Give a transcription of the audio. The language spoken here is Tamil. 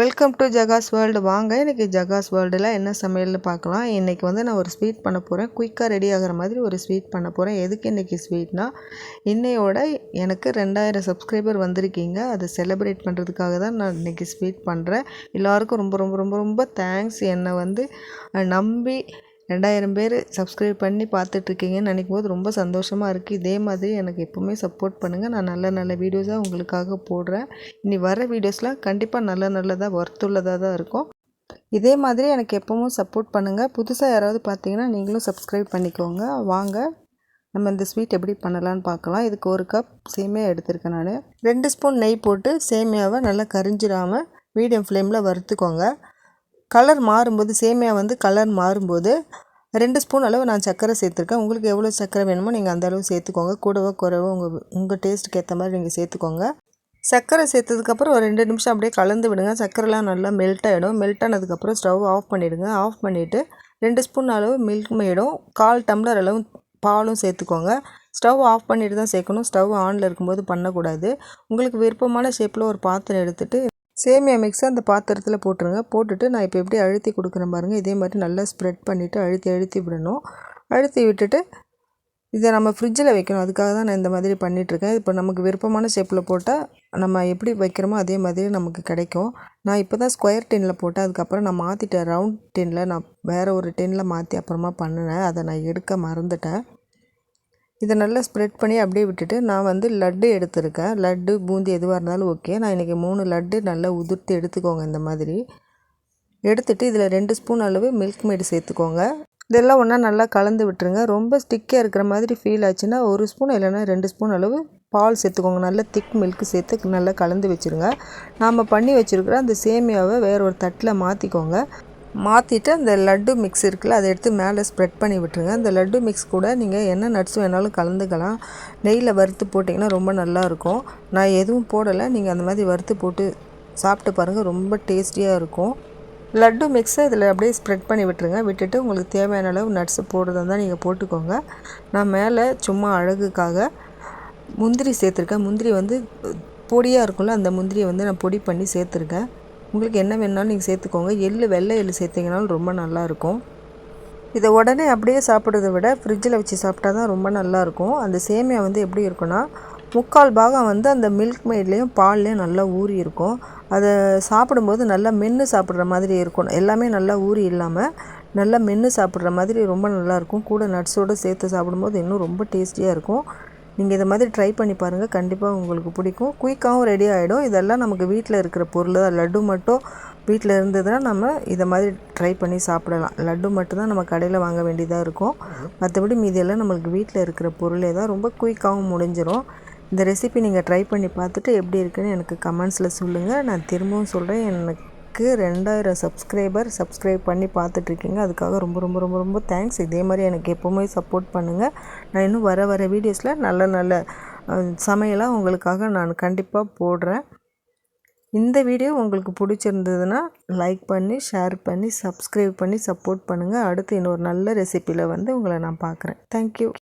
Welcome to ஜகாஸ் world. வாங்க இன்றைக்கி ஜகாஸ் வேர்ல்டில் என்ன சமையல்னு பார்க்கலாம். இன்றைக்கி வந்து நான் ஒரு ஸ்வீட் பண்ண போகிறேன். குயிக்காக ரெடி ஆகிற மாதிரி ஒரு ஸ்வீட் பண்ண போகிறேன். எதுக்கு இன்றைக்கி ஸ்வீட்னா, இன்னையோட எனக்கு 2000 சப்ஸ்கிரைபர் வந்திருக்கீங்க. அதை செலிப்ரேட் பண்ணுறதுக்காக தான் நான் இன்றைக்கி ஸ்வீட் பண்ணுறேன். எல்லாருக்கும் ரொம்ப ரொம்ப ரொம்ப ரொம்ப தேங்க்ஸ். என்னை வந்து நம்பி 2000 பேர் சப்ஸ்கிரைப் பண்ணி பார்த்துட்ருக்கீங்கன்னு நினைக்கும் போது ரொம்ப சந்தோஷமாக இருக்குது. இதே மாதிரி எனக்கு எப்போவுமே சப்போர்ட் பண்ணுங்கள். நான் நல்ல நல்ல வீடியோஸாக உங்களுக்காக போடுறேன். இனி வர வீடியோஸ்லாம் கண்டிப்பாக நல்லதாக ஒர்த்துள்ளதாக தான் இருக்கும். இதே மாதிரி எனக்கு எப்பவும் சப்போர்ட் பண்ணுங்கள். புதுசாக யாராவது பார்த்தீங்கன்னா நீங்களும் சப்ஸ்கிரைப் பண்ணிக்கோங்க. வாங்க நம்ம இந்த ஸ்வீட் எப்படி பண்ணலான்னு பார்க்கலாம். இதுக்கு 1 கப் சேமியா எடுத்திருக்கேன். நான் 2 ஸ்பூன் நெய் போட்டு சேமியாவை நல்லா கரிஞ்சிடாமல் மீடியம் ஃப்ளேமில் வறுத்துக்கோங்க. கலர் மாறும்போது சேமியா வந்து கலர் மாறும்போது 2 ஸ்பூன் அளவு நான் சர்க்கரை சேர்த்துருக்கேன். உங்களுக்கு எவ்வளோ சர்க்கரை வேணுமோ நீங்கள் அந்த அளவு சேர்த்துக்கோங்க. கூடவோ குறைவோ உங்கள் டேஸ்ட்டுக்கு ஏற்ற மாதிரி நீங்கள் சேர்த்துக்கோங்க. சர்க்கரை சேர்த்ததுக்கப்புறம் ஒரு 2 நிமிஷம் அப்படியே கலந்து விடுங்க. சர்க்கரைலாம் நல்லா மெல்ட் ஆகிடும். மெல்ட் ஆனதுக்கப்புறம் ஸ்டவ் ஆஃப் பண்ணிவிடுங்க. ஆஃப் பண்ணிவிட்டு 2 ஸ்பூன் அளவு மில்க் மேடும் 1/4 டம்ளர் அளவு பாலும் சேர்த்துக்கோங்க. ஸ்டவ் ஆஃப் பண்ணிவிட்டு தான் சேர்க்கணும். ஸ்டவ் ஆனில் இருக்கும்போது பண்ணக்கூடாது. உங்களுக்கு விருப்பமான ஷேப்பில் ஒரு பாத்திரம் எடுத்துகிட்டு சேமியா மிக்ஸை அந்த பாத்திரத்தில் போட்டுருங்க. போட்டுட்டு நான் இப்போ எப்படி அழுத்தி கொடுக்குறேன் பாருங்கள். இதே மாதிரி நல்லா ஸ்ப்ரெட் பண்ணிவிட்டு அழுத்தி விடணும். அழுத்தி விட்டுட்டு இதை நம்ம ஃப்ரிட்ஜில் வைக்கணும். அதுக்காக தான் நான் இந்த மாதிரி பண்ணிகிட்ருக்கேன். இப்போ நமக்கு விருப்பமான ஷேப்பில் போட்டால் நம்ம எப்படி வைக்கிறோமோ அதே மாதிரி நமக்கு கிடைக்கும். நான் இப்போ தான் ஸ்கொயர் டின்னில் போட்டேன். அதுக்கப்புறம் நான் மாற்றிட்டேன். ரவுண்ட் டின்னில் நான் வேறு ஒரு டின்னில் மாற்றி அப்புறமா பண்ணினேன். அதை நான் எடுக்க மறந்துட்டேன். இதை நல்லா ஸ்ப்ரெட் பண்ணி அப்படியே விட்டுட்டு நான் வந்து லட்டு எடுத்துருக்கேன். லட்டு பூந்தி எதுவாக இருந்தாலும் ஓகே. நான் இன்றைக்கி 3 லட்டு நல்லா உதிர்த்து எடுத்துக்கோங்க. இந்த மாதிரி எடுத்துகிட்டு இதில் 2 ஸ்பூன் அளவு மில்க் மேடு சேர்த்துக்கோங்க. இதெல்லாம் ஒன்றா நல்லா கலந்து விட்டுருங்க. ரொம்ப ஸ்டிக்காக இருக்கிற மாதிரி ஃபீல் ஆச்சுன்னா 1 ஸ்பூன் இல்லைன்னா 2 ஸ்பூன் அளவு பால் சேர்த்துக்கோங்க. நல்லா திக் மில்க் சேர்த்து நல்லா கலந்து வச்சுருங்க. நாம் பண்ணி வச்சுருக்கிற அந்த சேமியாவை வேறு ஒரு தட்டில் மாற்றிக்கோங்க. மாற்றிட்டு அந்த லட்டு மிக்ஸ் இருக்குல்ல, அதை எடுத்து மேலே ஸ்ப்ரெட் பண்ணி விட்டுருங்க. அந்த லட்டு மிக்ஸ் கூட நீங்கள் என்ன நட்ஸ் வேணாலும் கலந்துக்கலாம். நெய்யில் வறுத்து போட்டிங்கன்னா ரொம்ப நல்லாயிருக்கும். நான் எதுவும் போடலை. நீங்கள் அந்த மாதிரி வறுத்து போட்டு சாப்பிட்டு பாருங்கள். ரொம்ப டேஸ்டியாக இருக்கும். லட்டு மிக்ஸை இதில் அப்படியே ஸ்ப்ரெட் பண்ணி விட்டுருங்க. விட்டுட்டு உங்களுக்கு தேவையான அளவு நட்ஸு போடுறதா இருந்தால் நீங்கள் போட்டுக்கோங்க. நான் மேலே சும்மா அழகுக்காக முந்திரி சேர்த்துருக்கேன். முந்திரி வந்து பொடியாக இருக்கும்ல, அந்த முந்திரியை வந்து நான் பொடி பண்ணி சேர்த்துருக்கேன். உங்களுக்கு என்ன வேணுனாலும் நீங்கள் சேர்த்துக்கோங்க. வெள்ளை எள்ளு சேர்த்திங்கனாலும் ரொம்ப நல்லாயிருக்கும். இதை உடனே அப்படியே சாப்பிட்றத விட ஃப்ரிட்ஜில் வச்சு சாப்பிட்டா தான் ரொம்ப நல்லாயிருக்கும். அந்த சேமியா வந்து எப்படி இருக்குன்னா, 3/4 பாகம் வந்து அந்த மில்க் மேட்லேயும் பால்லேயும் நல்லா ஊறி இருக்கும். அதை சாப்பிடும்போது நல்லா மென்று சாப்பிட்ற மாதிரி இருக்கும். எல்லாமே நல்லா ஊறி இல்லாமல் நல்லா மென்று சாப்பிட்ற மாதிரி ரொம்ப நல்லாயிருக்கும். கூட நட்ஸோடு சேர்த்து சாப்பிடும்போது இன்னும் ரொம்ப டேஸ்டியாக இருக்கும். நீங்கள் இதை மாதிரி ட்ரை பண்ணி பாருங்கள். கண்டிப்பாக உங்களுக்கு பிடிக்கும். குயிக்காகவும் ரெடி ஆகிடும். இதெல்லாம் நமக்கு வீட்டில் இருக்கிற பொருள் தான். லட்டு மட்டும் வீட்டில் இருந்ததுன்னா நம்ம இதை மாதிரி ட்ரை பண்ணி சாப்பிடலாம். லட்டு மட்டும் தான் நம்ம கடையில் வாங்க வேண்டியதாக இருக்கும். மற்றபடி மீதியெல்லாம் நம்மளுக்கு வீட்டில் இருக்கிற பொருளே தான். ரொம்ப குயிக்காகவும் முடிஞ்சிடும். இந்த ரெசிபி நீங்கள் ட்ரை பண்ணி பார்த்துட்டு எப்படி இருக்குன்னு எனக்கு கமெண்ட்ஸில் சொல்லுங்கள். நான் திரும்பவும் சொல்கிறேன், எனக்கு 2000 சப்ஸ்கிரைப் பண்ணி பார்த்துட்ருக்கீங்க. அதுக்காக ரொம்ப ரொம்ப ரொம்ப ரொம்ப தேங்க்ஸ். இதே மாதிரி எனக்கு எப்போவுமே சப்போர்ட் பண்ணுங்கள். நான் இன்னும் வர வீடியோஸில் நல்ல சமையலாக உங்களுக்காக நான் கண்டிப்பாக போடுறேன். இந்த வீடியோ உங்களுக்கு பிடிச்சிருந்ததுன்னா லைக் பண்ணி, ஷேர் பண்ணி, சப்ஸ்கிரைப் பண்ணி சப்போர்ட் பண்ணுங்கள். அடுத்து இன்னொரு நல்ல ரெசிப்பியில் வந்து உங்களை நான் பார்க்குறேன். தேங்க்யூ.